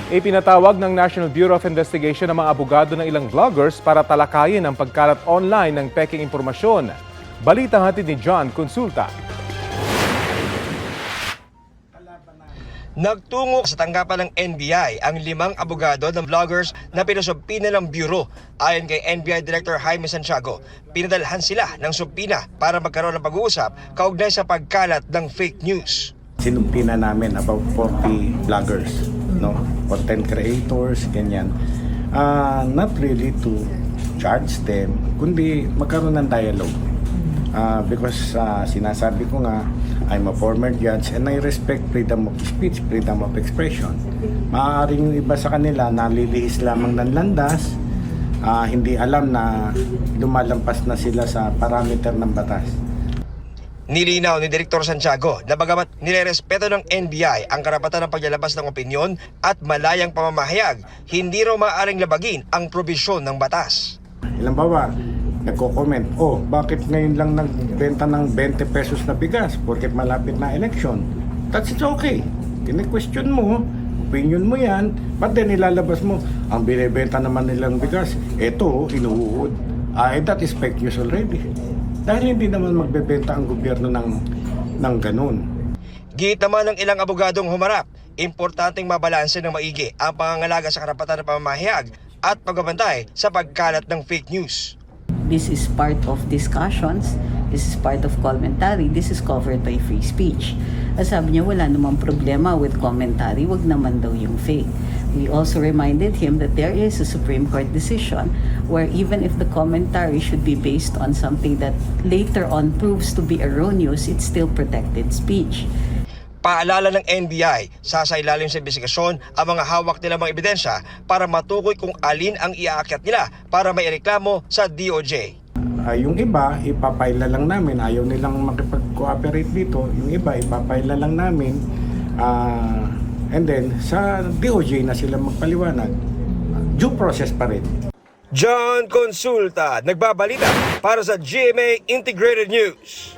Ipinatawag ng National Bureau of Investigation ang mga abogado ng ilang vloggers para talakayin ang pagkalat online ng peking impormasyon. Balita hatid ni John Consulta. Nagtungo sa tanggapan ng NBI ang 5 abogado ng vloggers na pinasubpina ng Bureau. Ayon kay NBI Director Jaime Santiago, pinadalhan sila ng subpina para magkaroon ng pag-uusap kaugnay sa pagkalat ng fake news. Sinumpina namin about 40 vloggers, no? Content creators, ganyan. Not really to charge them, kundi magkaroon ng dialogue. Because sinasabi ko nga, I'm a former judge and I respect freedom of speech, freedom of expression. Maaaring yung iba sa kanila nalilihis lamang ng landas, hindi alam na lumalampas na sila sa parameter ng batas. Nilinaw ni Direktor Santiago na bagamat nilerespeto ng NBI ang karapatan ng paglalabas ng opinyon at malayang pamamahayag, hindi raw maaaring labagin ang probisyon ng batas. Halimbawa, nagko-comment, bakit ngayon lang nagbenta ng 20 pesos na bigas porket malapit na election? That's okay. Kine-question mo, opinion mo yan, but then ilalabas mo, ang binibenta naman nilang bigas, eto, inuud. That is fake news already. Dahil hindi naman magbebenta ang gobyerno ng ganun. Git naman ng ilang abogadong humarap, importanteng mabalanse ng maigi ang pangangalaga sa karapatan ng pamamahayag at pagbabantay sa pagkalat ng fake news. This is part of discussions, this is part of commentary, this is covered by free speech. Sabi niya wala namang problema with commentary, wag naman daw yung fake. We also reminded him that there is a Supreme Court decision where even if the commentary should be based on something that later on proves to be erroneous, it's still protected speech. Paalala ng NBI, sasailalim sa investigasyon ang mga hawak nilang mga ebidensya para matukoy kung alin ang iaakyat nila para may reklamo sa DOJ. Yung iba, ipapaila lang namin. Ayaw nilang makipag-cooperate dito. Yung iba, ipapaila lang namin. And then, sa DOJ na sila magpaliwanag. Due process pa rin. John Consulta, nagbabalita para sa GMA Integrated News.